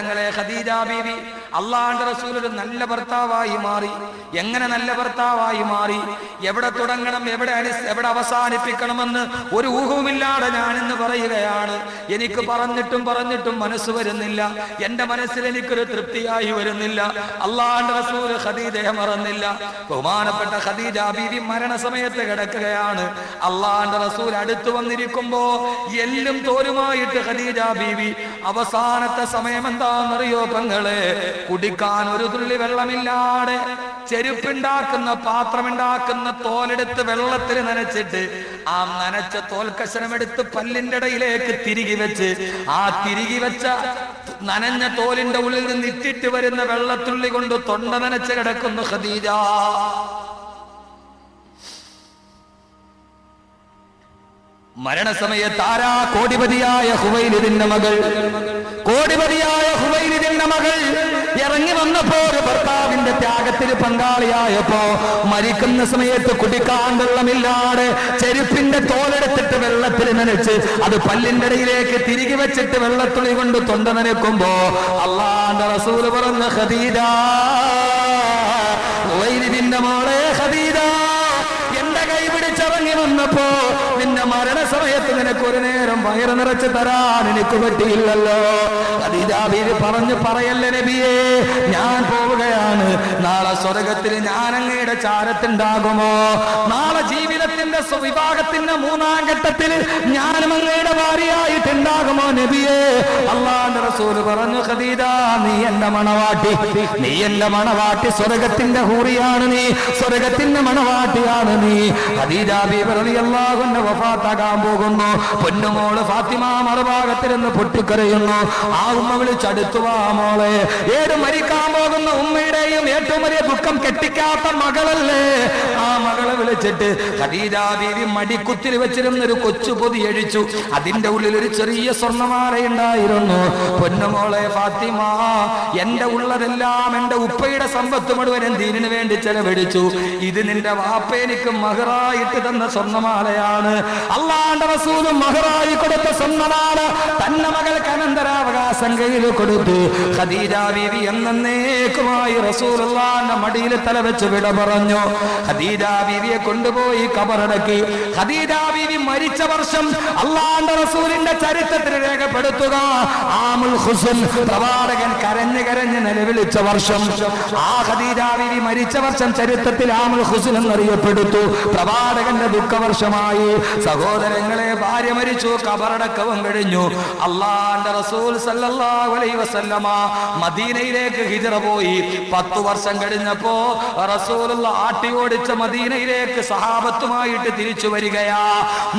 സഹോദരങ്ങളെ, ഖദീജ ബീവി അള്ളാഹുവിന്റെ റസൂൽ ഒരു നല്ല ഭർത്താവായി മാറി. എങ്ങനെ നല്ല ഭർത്താവായി മാറി? എവിടെ തുടങ്ങണം, എവിടെ അവസാനിപ്പിക്കണമെന്ന് ഒരു ഊഹവുമില്ലാതെ ഞാനിന്ന് പറയുകയാണ്. എനിക്ക് പറഞ്ഞിട്ടും മനസ്സ് വരുന്നില്ല. എന്റെ മനസ്സിൽ എനിക്കൊരു തൃപ്തിയായി വരുന്നില്ല. അള്ളാഹുവിന്റെ റസൂൽ ഖദീജയെ മറന്നില്ല. ബഹുമാനപ്പെട്ട ഖദീജ ബീവി മരണസമയത്ത് കിടക്കുകയാണ്. അള്ളാഹുവിന്റെ റസൂൽ അടുത്തു വന്നിരിക്കുമ്പോ എല്ലും തോലുമായിട്ട് ഖദീജ ബീവി അവസാനത്തെ സമയം എന്താണെന്നറിയോ പെങ്ങളെ? കുടിക്കാൻ ഒരു തുള്ളി വെള്ളമില്ലാതെ ചെരുപ്പുണ്ടാക്കുന്ന പാത്രമുണ്ടാക്കുന്ന തോലെടുത്ത് വെള്ളത്തിൽ നനച്ചിട്ട് ആ നനച്ച തോൽക്കഷണമെടുത്ത് പല്ലിന്റെ ഇടയിലേക്ക് തിരികെ വെച്ച് ആ തിരികെ വെച്ച നനഞ്ഞ തോലിന്റെ ഉള്ളിൽ നിന്ന് ഇറ്റിട്ട് വരുന്ന വെള്ളത്തുള്ളി കൊണ്ട് തൊണ്ട നനച്ച് കിടക്കുന്നു ഖദീജ. മരണസമയത്ത് ആരാ? കോടിപതിയായ ഹുവൈലിദിന്റെ മകൾ. കോടിപതിയായ ഹുവൈലിദിന്റെ മകൾ ഇറങ്ങി വന്നപ്പോ ഒരു ഭർത്താവിന്റെ ത്യാഗത്തിന് പങ്കാളിയായപ്പോ മരിക്കുന്ന സമയത്ത് കുടിക്കാൻ വെള്ളമില്ലാതെ ചെരുപ്പിന്റെ തോലെടുത്തിട്ട് വെള്ളത്തിൽ നനച്ച് അത് പല്ലിന്റെ ഇടയിലേക്ക് തിരികെ വെച്ചിട്ട് വെള്ളത്തുള്ളി കൊണ്ട് തൊണ്ട നനയ്ക്കുമ്പോ അല്ലാഹുവിന്റെ റസൂൽ പറഞ്ഞ ഖദീജ, ഹുവൈലിദിന്റെ മോളെ ഖദീജ, എന്റെ കൈ പിടിച്ചിറങ്ങി വന്നപ്പോ നിന്റെ മരണസമയത്ത് നിനക്ക് ഒരു നേരം വയറ് നിറച്ച് തരാൻ എനിക്ക് പറ്റിയില്ലല്ലോ. ഖദീജ ബീവി പറയല്ലേ നബിയേ, ഞാൻ പോവുകയാണ്. നാളെ സ്വർഗത്തിൽ ഞാൻ അങ്ങയുടെ ചാരത്തുണ്ടാകുമോ? നാളെ ജീവിതത്തിന്റെ വിഭാഗത്തിന്റെ 3-ാം ഘട്ടത്തിൽ ഞാനും അങ്ങയുടെ ഭാര്യയായിട്ടുണ്ടാകുമോ നബിയേ? അല്ലാഹുവിന്റെ റസൂൽ പറഞ്ഞു, ഖദീജ, നീ എന്റെ മണവാട്ടി, സ്വർഗത്തിന്റെ ഹൂറിയാണ് നീ, സ്വർഗത്തിന്റെ മണവാട്ടിയാണ് നീ. ഖദീജ ബീവി റളിയല്ലാഹു അൻഹ വഫാത്താകാൻ പോകുന്നു. പൊന്നുമോള് ഫാത്തിമ മറുഭാഗത്തിരുന്ന് പൊട്ടിക്കരയുന്നു. ആ ഉമ്മ വിളിച്ചടുത്തു വാ മോളെ. മരിക്കാൻ പോകുന്ന ഉമ്മയുടെയും ഏറ്റവും വലിയ ദുഃഖം കെട്ടിക്കാത്ത മകളല്ലേ? ആ മകളെ വിളിച്ചിട്ട് ഖദീജ ബീവി മടിക്കുത്തിൽ വെച്ചിരുന്ന ഒരു കൊച്ചു പൊതി അഴിച്ചു. അതിന്റെ ഉള്ളിൽ ഒരു ചെറിയ സ്വർണ്ണമാലയുണ്ടായിരുന്നു. പൊന്നുമോളെ ഫാത്തിമ, എന്റെ ഉള്ളതെല്ലാം എന്റെ ഉപ്പയുടെ സമ്പത്ത് മുഴുവൻ ദീനിന് വേണ്ടി ചെലവഴിച്ചു. ഇത് നിന്റെ വാപ്പ എനിക്ക് മഹറായിട്ട് തന്ന സ്വർണ്ണമാലയാണ്. അല്ലാഹുവിന്റെ റസൂൽ മഹറായി കൊടുത്ത സ്വർണ്ണമാല തന്റെ മകൾക്ക് അനന്തരാവകാശം കയ്യിൽ കൊടുത്തു. ഖദീജ ബീവി എന്നേക്കുമായി റസൂലുള്ളാഹിന്റെ മടിയിൽ തലവെച്ച് വിട പറഞ്ഞു. ഖദീജ ബീവിയെ കൊണ്ടുപോയി ഖബറടക്കി. ഖദീജ ബീവി മരിച്ച വർഷം അല്ലാഹുവിന്റെ റസൂലിന്റെ ചരിത്രത്തിൽ രേഖപ്പെടുത്തുക ആമുൽ ഹുസ്ൻ, പ്രവാചകൻ കരഞ്ഞ് നിലവിളിച്ച വർഷം. ആ ഖദീജ ബീവി മരിച്ച വർഷം ചരിത്രത്തിൽ ആമുൽ ഹുസ്ൻ എന്നറിയപ്പെടുത്തു. പ്രവാചകന്റെ ദുഃഖവർഷമായി. സഹോദരങ്ങളെ, ഭാര്യ മരിച്ചു, ഖബറടക്കവും കഴിഞ്ഞു. അല്ലാഹുവിന്റെ റസൂൽ സല്ലല്ലാഹു അലൈഹി വസല്ലമ മദീനയിലേക്ക് ഹിജ്റ പോയി. 10 വർഷം കഴിഞ്ഞപ്പോ റസൂലുള്ള ആട്ടി ഓടിച്ച മദീനയിലേക്ക് സഹാബത്തുമായിട്ട് തിരിച്ചു വരികയാ.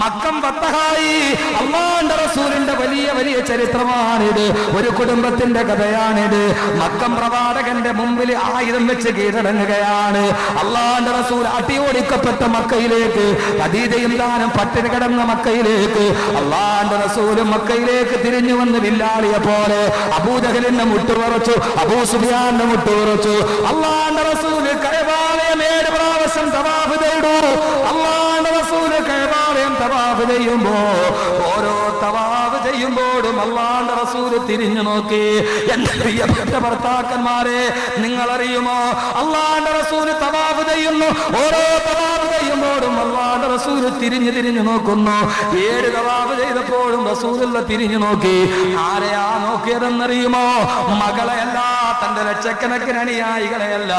മക്കം ഫതഹായി. അല്ലാഹുവിന്റെ റസൂലിന്റെ വലിയ ചരിത്രമാണിത്. ഒരു കുടുംബത്തിന്റെ കഥയാണിത്. മക്കം പ്രവാചകന്റെ മുമ്പിൽ ആയുധം വെച്ച് കീഴടങ്ങുകയാണ്. അല്ലാഹുവിന്റെ റസൂൽ ആട്ടി ഓടിക്കപ്പെട്ട മക്കയിലേക്ക്, ഖദീജയും താനും പട്ടിണി കിടന്ന മക്കയിലേക്ക് അല്ലാഹുവിന്റെ റസൂൽ മക്കയിലേക്ക് തിരിഞ്ഞു വന്ന് വില്ലാളിയെ പോലെ അബൂജഹലിന്റെ മുട്ടുപറച്ചു, അബൂ സുഫിയാന്റെ മുട്ടുപറച്ചു. അല്ലാഹുവിന്റെ റസൂൽ കഅബാലയം 7 പ്രാവശ്യം തവാഫ് ചെയ്തു. അല്ലാഹുവിന്റെ റസൂൽ കഅബാലയം തവാഫ് ചെയ്യുമ്പോ ഓരോ തവാഫ് ചെയ്യുമ്പോഴും അല്ലാഹുവിന്റെ റസൂൽ തിരിഞ്ഞു നോക്കി. എന്റെ പ്രിയപ്പെട്ട ഭർത്താക്കന്മാരെ, നിങ്ങൾ അറിയുമോ, അല്ലാഹുവിന്റെ റസൂൽ തവാഫ് ചെയ്യുന്നു. ഓരോ തവാഫ് ചെയ്യുമ്പോഴും അല്ലാഹുവിന്റെ റസൂൽ തിരിഞ്ഞു നോക്കുന്നു. 7 തവാഫ് ചെയ്തപ്പോഴും റസൂലുള്ള തിരിഞ്ഞു നോക്കി. ആരെയാ നോക്കിയതെന്നറിയുമോ? മകളെയല്ല, തന്റെ ലക്ഷക്കണക്കിന് അനുയായികളെയല്ല.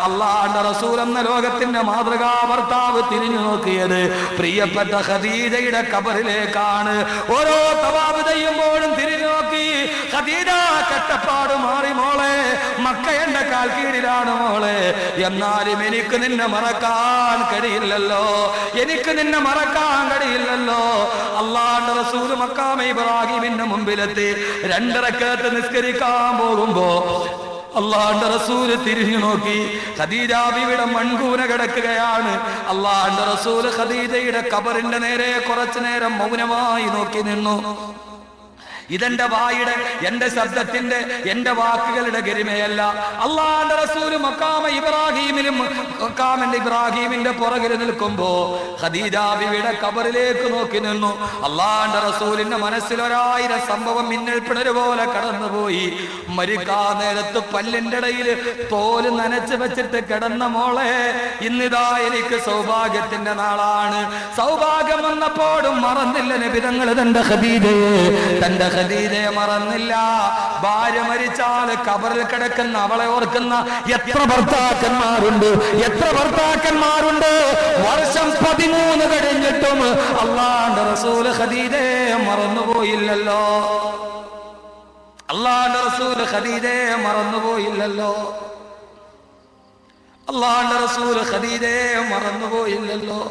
അല്ലാഹുവിന്റെ റസൂൽ എന്ന ലോകത്തിന്റെ മാതൃകാ ഭർത്താവ് തിരിഞ്ഞു നോക്കിയത് പ്രിയപ്പെട്ട ഖദീജയുടെ ഖബറിലേക്കാണ്. ഓരോ തവാഫ് ചെയ്യുമ്പോഴും തിരിഞ്ഞു നോക്കി. ഖദീജ, കട്ടപ്പാട് മാറി മോളെ, മക്ക എന്റെ കാൽ കീഴിലാണ് മോളെ. എന്നാലും എനിക്ക് നിന്നെ മറക്കാൻ കഴിയില്ലല്ലോ, അല്ലാഹുവിന്റെ റസൂൽ മഖാമ ഇബ്രാഹിമിന്റെ മുമ്പിലെത്തി 2 റക്അത്ത് നിസ്കരിക്കാൻ പോകുമ്പോ അല്ലാഹുവിന്റെ റസൂൽ തിരിഞ്ഞു നോക്കി. ഖദീജ ബീവിയുടെ മൺകൂന കിടക്കുകയാണ്. അല്ലാഹുവിന്റെ റസൂൽ ഖദീജയുടെ ഖബറിന്റെ നേരെ കുറച്ചു നേരം മൗനമായി നോക്കി നിന്നു. ഇതെന്റെ വായുടെ, എന്റെ ശബ്ദത്തിന്റെ, എന്റെ വാക്കുകളുടെ ഗരിമയല്ല. അള്ളാന്റെ റസൂല് മക്കാമിന്റെ ഇബ്രാഹീമിന്റെ പുറകിൽ നിൽക്കുമ്പോ ഖദീജ ബിവിയുടെ ഖബറിലേക്ക് നോക്കി നിന്നു. അള്ളാന്റെ റസൂലിന്റെ മനസ്സിൽ 1000 സംഭവം മിന്നൽ പിണര് പോലെ കടന്നുപോയി. മരിക്കാൻ നേരത്ത് പല്ലിന്റെ ഇടയിൽ തോല് നനച്ചു വെച്ചിട്ട് കിടന്ന മോളെ, ഇന്നിതാ എനിക്ക് സൗഭാഗ്യത്തിന്റെ നാളാണ്. സൗഭാഗ്യം വന്നപ്പോഴും മറന്നില്ല നബി തങ്ങൾ തന്റെ ഖദീജയെ മറന്നില്ല. ഭാര്യ മരിച്ചാൽ ഖബറിൽ കിടക്കുന്ന അവളെ ഓർക്കുന്ന എത്ര ഭർത്താക്കന്മാരുണ്ട്, എത്ര ഭർത്താക്കന്മാരുണ്ട്. വർഷം 13 കഴിഞ്ഞിട്ടും അള്ളാന്റെ റസൂൽ ഖദീജയെ മറന്നുപോയില്ലല്ലോ. അള്ളാന്റെ റസൂൽ ഖദീജയെ മറന്നുപോയില്ലല്ലോ. അള്ളാന്റെ റസൂൽ ഖദീജയെ മറന്നുപോയില്ലല്ലോ.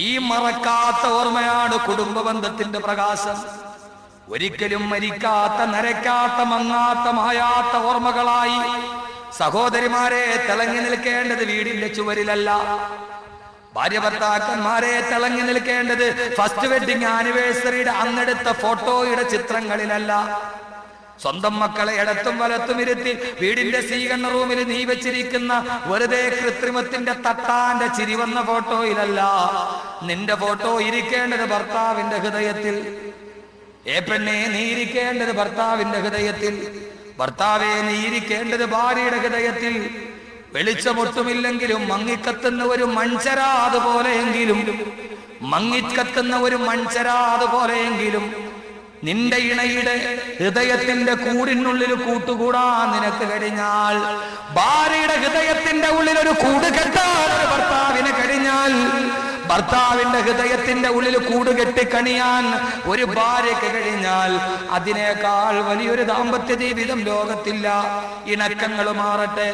ഈ മറക്കാത്ത ഓർമ്മയാണ് കുടുംബ ബന്ധത്തിന്റെ പ്രകാശം. ഒരിക്കലും മരിക്കാത്ത, നരക്കാത്ത, മങ്ങാത്ത, മായാത്ത ഓർമ്മകളായി സഹോദരിമാരെ തിളങ്ങി നിൽക്കേണ്ടത് വീടിന്റെ ചുവരിലല്ല. ഭാര്യ ഭർത്താക്കന്മാരെ തിളങ്ങി നിൽക്കേണ്ടത് ഫസ്റ്റ് വെഡിങ് ആനിവേഴ്സറിയുടെ അന്നെടുത്ത ഫോട്ടോയുടെ ചിത്രങ്ങളിലല്ല. സ്വന്തം മക്കളെ ഇടത്തും വലത്തും ഇരുത്തി വീടിന്റെ സ്വീകരണ റൂമിൽ നീ വെച്ചിരിക്കുന്ന വെറുതെ കൃത്രിമത്തിന്റെ തട്ടാന്റെ ചിരി വന്ന ഫോട്ടോയിലല്ല. നിന്റെ ഫോട്ടോ ഇരിക്കേണ്ടത് ഭർത്താവിന്റെ ഹൃദയത്തിൽ. ഏ പെണ്ണെ, നീ ഇരിക്കേണ്ടത് ഭർത്താവിന്റെ ഹൃദയത്തിൽ. ഭർത്താവെ, നീ ഇരിക്കേണ്ടത് ഭാര്യയുടെ ഹൃദയത്തിൽ. വെളിച്ചമൊട്ടുമില്ലെങ്കിലും മങ്ങിക്കത്തുന്ന ഒരു മൺചരാത് പോലെയെങ്കിലും, മങ്ങിക്കത്തുന്ന ഒരു മൺചരാത് പോലെയെങ്കിലും നിന്റെ ഇണയുടെ ഹൃദയത്തിന്റെ കൂടിനുള്ളിൽ കൂട്ടുകൂടാൻ നിനക്ക് കഴിഞ്ഞാൽ, ഭാര്യയുടെ ഹൃദയത്തിന്റെ ഉള്ളിൽ ഒരു കൂട് കെട്ടാൻ ഒരു ഭർത്താവിന് കഴിഞ്ഞാൽ, ഭർത്താവിന്റെ ഹൃദയത്തിന്റെ ഉള്ളിൽ കൂട് കെട്ടിക്കണിയാൻ ഒരു ഭാര്യയ്ക്ക് കഴിഞ്ഞാൽ, അതിനേക്കാൾ വലിയൊരു ദാമ്പത്യ ജീവിതം ലോകത്തില്ല. ഇണക്കങ്ങൾ മാറട്ടെ,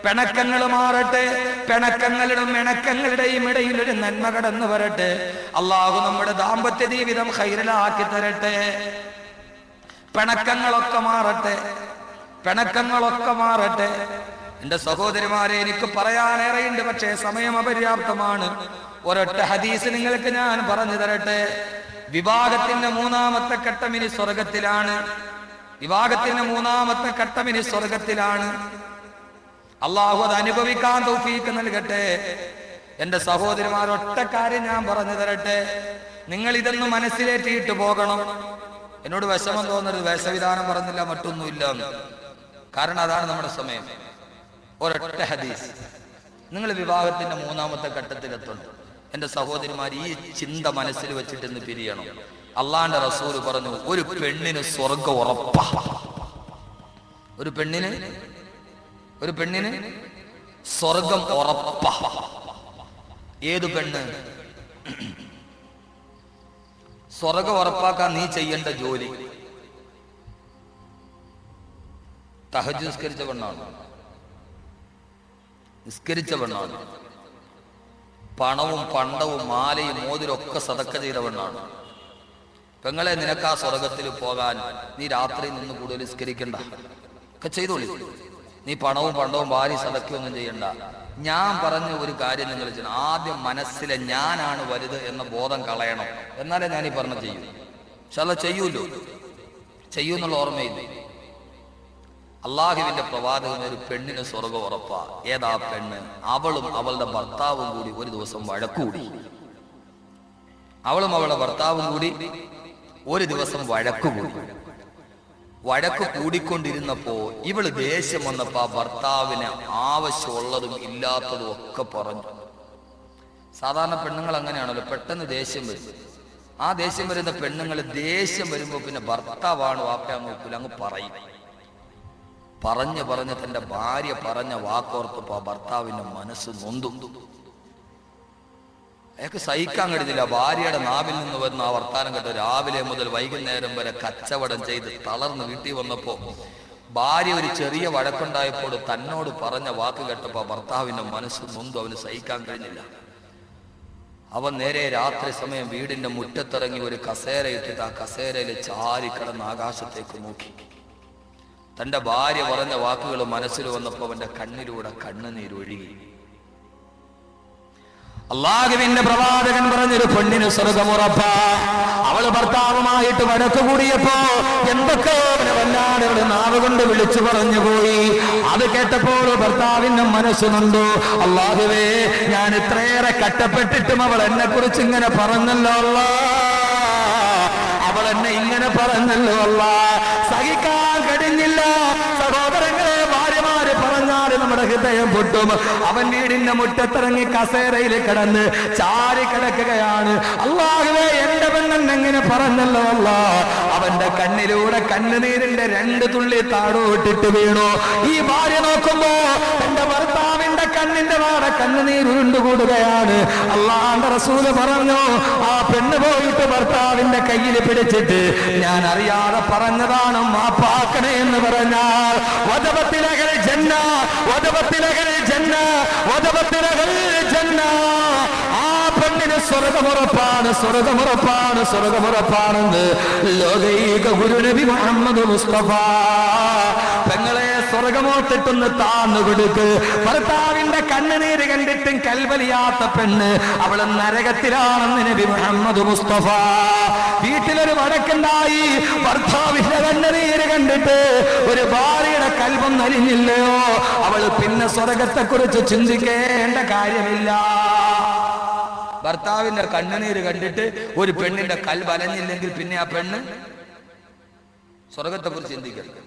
പിണക്കങ്ങൾ മാറട്ടെ, പിണക്കങ്ങളുടെയും ഇണക്കങ്ങളുടെയും ഇടയിൽ ഒരു നന്മ കടന്നു വരട്ടെ. അള്ളാഹു നമ്മുടെ ദാമ്പത്യ ജീവിതം ഖൈറിലാക്കി തരട്ടെ. പിണക്കങ്ങളൊക്കെ മാറട്ടെ, പിണക്കങ്ങളൊക്കെ മാറട്ടെ. എന്റെ സഹോദരിമാരെ, എനിക്ക് പറയാനേറെയുണ്ട്, പക്ഷേ സമയം അപര്യാപ്തമാണ്. ഒരൊറ്റ ഹദീസ് നിങ്ങൾക്ക് ഞാൻ പറഞ്ഞു തരട്ടെ. വിവാഹത്തിന്റെ 3ാമത്തെ ഘട്ടം ഇനി സ്വർഗത്തിലാണ്. വിവാഹത്തിന്റെ 3ാമത്തെ ഘട്ടം ഇനി സ്വർഗത്തിലാണ്. അള്ളാഹു അത് അനുഭവിക്കാൻ തൗഫീക്ക് നൽകട്ടെ. എന്റെ സഹോദരിമാർ, ഒറ്റ കാര്യം ഞാൻ പറഞ്ഞു തരട്ടെ. നിങ്ങൾ ഇതൊന്നും മനസ്സിലേറ്റിയിട്ട് പോകണം. എന്നോട് വിഷമം തോന്നരുത്, വേഷവിധാനം പറഞ്ഞില്ല, മറ്റൊന്നുമില്ല. കാരണം അതാണ് നമ്മുടെ സമയം. ഒരൊറ്റ ഹദീസ്. നിങ്ങൾ വിവാഹത്തിന്റെ 3ാമത്തെ ഘട്ടത്തിലെത്തണം. എന്റെ സഹോദരിമാർ, ഈ ചിന്ത മനസ്സിൽ വെച്ചിട്ട് ഇന്ന് പിരിയണം. അള്ളാന്റെ റസൂൽ പറഞ്ഞു, ഒരു പെണ്ണിന് സ്വർഗം ഉറപ്പാ. ഒരു പെണ്ണിന് സ്വർഗം ഉറപ്പാ. ഏതു പെണ്ണ്? സ്വർഗം ഉറപ്പാക്കാൻ നീ ചെയ്യേണ്ട ജോലി തഹജ്ജുദ് നിസ്കരിച്ച പെണ്ണാണ്, നിസ്കരിച്ച പെണ്ണാണ്. പണവും പണ്ടവും മാലയും മോതിരൊക്കെ സദക്ക ചെയ്ത പെണ്ണാണ്. പെങ്ങളെ, നിനക്ക് ആ സ്വർഗത്തിൽ പോകാൻ നീ രാത്രി നിന്ന് കൂടുതൽ നിസ്കരിക്കണ്ട, ഒക്കെ ചെയ്തോളി. നീ പണവും പണ്ടവും ഭാര്യ സദക്കൊന്നും ചെയ്യണ്ട. ഞാൻ പറഞ്ഞ ഒരു കാര്യം നിങ്ങൾ ചെയ്യണം. ആദ്യം മനസ്സിലെ ഞാനാണ് വലുത് എന്ന ബോധം കളയണം. എന്നാലേ ഞാൻ ഈ പറഞ്ഞ ചെയ്യൂ. പക്ഷെ അത് ചെയ്യൂന്നുള്ള ഓർമ്മയില്ല. അള്ളാഹുവിന്റെ പ്രവാചകൻ ഒരു പെണ്ണിന് സ്വർഗം ഉറപ്പാ. ഏതാ പെണ്ണ്? അവളും അവളുടെ ഭർത്താവും കൂടി ഒരു ദിവസം വഴക്കൂടി. അവളും അവളുടെ ഭർത്താവും കൂടി ഒരു ദിവസം വഴക്കുകൂടി. വഴക്ക് കൂടിക്കൊണ്ടിരുന്നപ്പോ ഇവള് ദേഷ്യം വന്നപ്പോ ആ ഭർത്താവിന് ആവശ്യമുള്ളതും ഇല്ലാത്തതും ഒക്കെ പറഞ്ഞു. സാധാരണ പെണ്ണുങ്ങൾ അങ്ങനെയാണല്ലോ, പെട്ടെന്ന് ദേഷ്യം വരും. ആ ദേഷ്യം വരുന്ന പെണ്ണുങ്ങൾ ദേഷ്യം വരുമ്പോ പിന്നെ ഭർത്താവാണ് വാപ്പയാന്ന് നോക്കൂല, അങ്ങ് പറയും. പറഞ്ഞ് തന്റെ ഭാര്യ പറഞ്ഞ വാക്കോർത്തപ്പോ ആ ഭർത്താവിന്റെ മനസ്സ് നൊന്തു. അയാൾക്ക് സഹിക്കാൻ കഴിയുന്നില്ല. ഭാര്യയുടെ നാവിൽ നിന്ന് വരുന്ന ആ വർത്താനം കേട്ട് രാവിലെ മുതൽ വൈകുന്നേരം വരെ കച്ചവടം ചെയ്ത് തളർന്ന് വീട്ടിൽ വന്നപ്പോ ഭാര്യ ഒരു ചെറിയ വഴക്കുണ്ടായപ്പോൾ തന്നോട് പറഞ്ഞ വാക്ക് കേട്ടപ്പോ ഭർത്താവിന്റെ മനസ്സ് നൊന്തു. അവന് സഹിക്കാൻ കഴിഞ്ഞില്ല. അവൻ നേരെ രാത്രി സമയം വീടിന്റെ മുറ്റത്തിറങ്ങി ഒരു കസേര ഇട്ടിട്ട് ആ കസേരയിൽ ചാരി കിടന്ന് ആകാശത്തേക്ക് നോക്കി. തന്റെ ഭാര്യ പറഞ്ഞ വാക്കുകൾ മനസ്സിൽ വന്നപ്പോ അവന്റെ കണ്ണിലൂടെ കണ്ണുനീരൊഴുകി. അള്ളാഹുവിന്റെ പ്രവാചകൻ പറഞ്ഞൊരു പെണ്ണിന് സ്വർഗമുറപ്പാ. അവള് ഭർത്താവുമായിട്ട് വഴക്ക് കൂടിയപ്പോ എന്തൊക്കെ വല്ലാതെ അവള് നാവ് കൊണ്ട് വിളിച്ചു പറഞ്ഞു പോയി. അത് കേട്ടപ്പോൾ ഭർത്താവിന്റെ മനസ്സുന്നുണ്ടോ, അള്ളാഹുവേ ഞാൻ ഇത്രയേറെ കഷ്ടപ്പെട്ടിട്ടും അവൾ എന്നെ കുറിച്ച് ഇങ്ങനെ പറഞ്ഞല്ലോ അല്ലാ, അവൾ എന്നെ ഇങ്ങനെ പറഞ്ഞല്ലോ അല്ലാ, സഹിക്കാൻ കഴിഞ്ഞില്ല. സഹോദരങ്ങളെ, ഭാര്യമാര് പറഞ്ഞാല് നമ്മുടെ ഹൃദയം പൊട്ടും. അവൻ വീടിന്റെ മുറ്റത്തിറങ്ങി കസേരയിൽ കിടന്ന് ചാരി കിടക്കുകയാണ്. അല്ലാഹുവേ എന്റെ പെണ്ണൻ എങ്ങനെ പറഞ്ഞല്ലോ അല്ലാ. അവന്റെ കണ്ണിലൂടെ കണ്ണുനീരിന്റെ 2 തുള്ളി താഴോട്ടിട്ട് വീണു. ഈ ഭാര്യ നോക്കുമ്പോ തന്റെ ഭർത്താവിന്റെ കണ്ണിന്റെ വാട കണ്ണുനീരുരുണ്ടുകൂടുകയാണ്. അല്ലാഹുവിന്റെ റസൂല് പറഞ്ഞു, ആ പെണ്ണ് പോയിട്ട് ഭർത്താവിന്റെ കയ്യിൽ പിടിച്ചിട്ട് ഞാൻ അറിയാതെ പറഞ്ഞതാണ് മാപ്പാക്കണേ എന്ന് പറഞ്ഞാൽ വദബത്തിലഹൽ ജന്ന, വദബത്തിലഹൽ ജന്ന, വദബത്തിലഹൽ ജന്ന. ആ പെണ്ണിന് സ്വർഗമുറപ്പാണ്, സ്വർഗമുറപ്പാണ്, സ്വർഗമുറപ്പാണെന്ന് ലോകൈക ഗുരുനബി മുഹമ്മദ് മുസ്തഫ. പെങ്ങളെ, സ്വർഗമോത്തിട്ടൊന്ന് താന്നു കൊടുക്ക്. ഭർത്താവിന്റെ കണ്ണുനീര് കണ്ടിട്ടും കൽവലിയാത്ത പെണ്ണ് അവള് നരകത്തിലാണെന്ന് നബി മുഹമ്മദ് മുസ്തഫ. വീട്ടിലൊരു വഴക്കുണ്ടായി, ഭർത്താവിന്റെ കണ്ണുനീര് കണ്ടിട്ട് ഒരു ഭാര്യയുടെ കൽബം നലിഞ്ഞില്ലയോ, അവള് പിന്നെ സ്വർഗത്തെ കുറിച്ച് ചിന്തിക്കേണ്ട കാര്യമില്ല. ഭർത്താവിന്റെ കണ്ണുനീര് കണ്ടിട്ട് ഒരു പെണ്ണിന്റെ കൽബ് അലഞ്ഞില്ലെങ്കിൽ പിന്നെ ആ പെണ്ണ് സ്വർഗത്തെ കുറിച്ച് ചിന്തിക്കരുത്.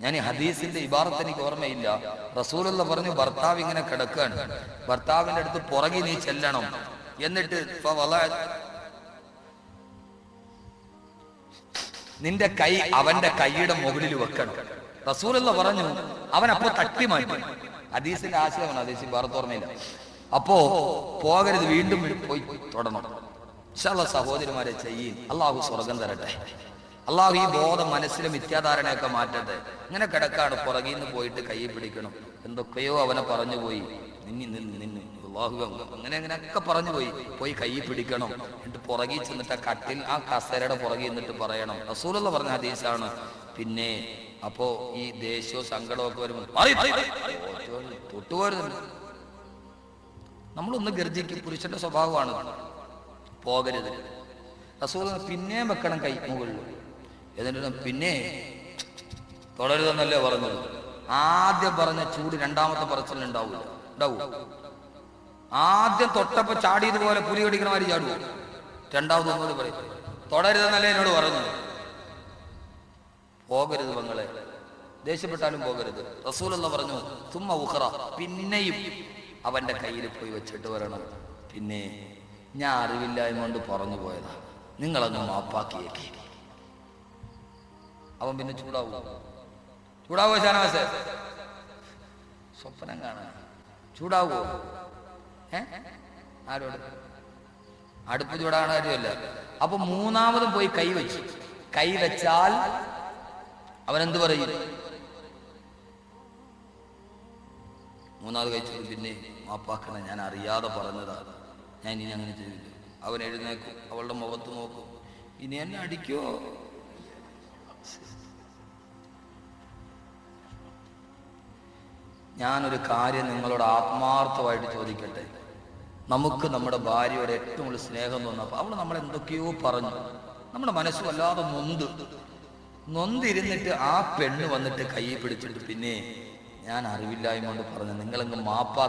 ഞാൻ ഈ ഹദീസിന്റെ ഇബാറത്ത് എനിക്ക് ഓർമ്മയില്ല. റസൂലുള്ള പറഞ്ഞു, ഭർത്താവ് ഇങ്ങനെ കിടക്കുകയാണ്, ഭർത്താവിന്റെ അടുത്ത് പുറകെ നീ ചെല്ലണം, എന്നിട്ട് നിന്റെ കൈ അവന്റെ കൈയുടെ മുകളിൽ വെക്കണം. റസൂലുള്ള പറഞ്ഞു, അവൻ അപ്പോ തട്ടി മാറ്റി. ഹദീസിന്റെ ആശയമാണ്, ഹദീസ് ഇബാറത്ത് ഓർമ്മയില്ല. അപ്പോ പോകരുത്, വീണ്ടും പോയി തൊടണം. ഇൻഷാ അല്ലാഹ് സഹോദരിമാരെ ചെയ്യും. അള്ളാഹു സ്വർഗം തരട്ടെ. അള്ളാഹു ഈ ബോധം മനസ്സിലെ മിഥ്യാധാരണയൊക്കെ മാറ്റട്ടെ. ഇങ്ങനെ കിടക്കാണ്, പുറകിൽ നിന്ന് പോയിട്ട് കൈ പിടിക്കണം, എന്തൊക്കെയോ അവനെ പറഞ്ഞു പോയി, നിന്നു അള്ളാഹു അങ്ങനെ അങ്ങനെയൊക്കെ പറഞ്ഞു പോയി കൈ പിടിക്കണം, എന്നിട്ട് പുറകിൽ ചെന്നിട്ട് ആ കട്ടിൽ ആ കസേരയുടെ പുറകിൽ നിന്നിട്ട് പറയണം. റസൂലുള്ള പറഞ്ഞ ഹദീസാണ്. പിന്നെ അപ്പോ ഈ ദേഷ്യവും സങ്കടവും ഒക്കെ വരുമ്പോൾ തൊട്ടുപോരുന്നുണ്ട്. നമ്മളൊന്ന് ഗർജിക്കും, പുരുഷന്റെ സ്വഭാവമാണ്, പോകരുത്. റസൂൽ പിന്നെയും വെക്കണം കൈ മുകളിൽ, എന്നിട്ട് പിന്നെ തുടരുതെന്നല്ലേ പറഞ്ഞത്. ആദ്യം പറഞ്ഞ ചൂട് രണ്ടാമത്തെ പറച്ചിൽ ഉണ്ടാവൂ. ആദ്യം തൊട്ടപ്പോ ചാടിയതുപോലെ പുലി കടിക്കണ മാതിരി ചാടുവോ? രണ്ടാമത് ഒന്നുകൂടി പറയും, തുടരുതെന്നല്ലേ എന്നോട് പറഞ്ഞു. പോകരുത് പെങ്ങളെ, ദേഷ്യപ്പെട്ടാലും പോകരുത്. റസൂലുള്ള പറഞ്ഞു, തുമ്മ ഉഖറ, പിന്നെയും അവന്റെ കയ്യിൽ പോയി വെച്ചിട്ട് വരണം. പിന്നെ ഞാൻ അറിവില്ലായ്മ കൊണ്ട് പറഞ്ഞു പോയതാ, നിങ്ങളൊന്ന് മാപ്പാക്കിയേക്ക്. അവൻ പിന്നെ ചൂടാവോ ഷാനവാസേ? സ്വപ്നം കാണാൻ ചൂടാവോ? ആരോട്? അടുപ്പ് ചൂടാകണ കാര്യമല്ല. അപ്പൊ മൂന്നാമതും പോയി കൈ വെച്ചാൽ അവനെന്ത് പറയും? മൂന്നാമത് കഴിച്ചത് പിന്നെ മാപ്പാക്കണം, ഞാൻ അറിയാതെ പറഞ്ഞതാ, ഞാൻ ഇനി അങ്ങനെ ചെയ്തില്ല. അവൻ എഴുന്നേക്കും, അവളുടെ മുഖത്ത് നോക്കും, ഇനി എന്നെ അടിക്കോ? ഞാനൊരു കാര്യം നിങ്ങളോട് ആത്മാർത്ഥമായിട്ട് ചോദിക്കട്ടെ. നമുക്ക് നമ്മുടെ ഭാര്യയോട് ഏറ്റവും കൂടുതൽ സ്നേഹം തോന്നപ്പോൾ അവൾ നമ്മളെന്തൊക്കെയോ പറഞ്ഞു, നമ്മുടെ മനസ്സ് വല്ലാതെ നൊന്തിരുന്നിട്ട് ആ പെണ്ണ് വന്നിട്ട് കൈ പിടിച്ചിട്ട് പിന്നെ ഞാൻ അറിവില്ലായ്മ കൊണ്ട് പറഞ്ഞു, നിങ്ങളങ്ങ് മാപ്പാ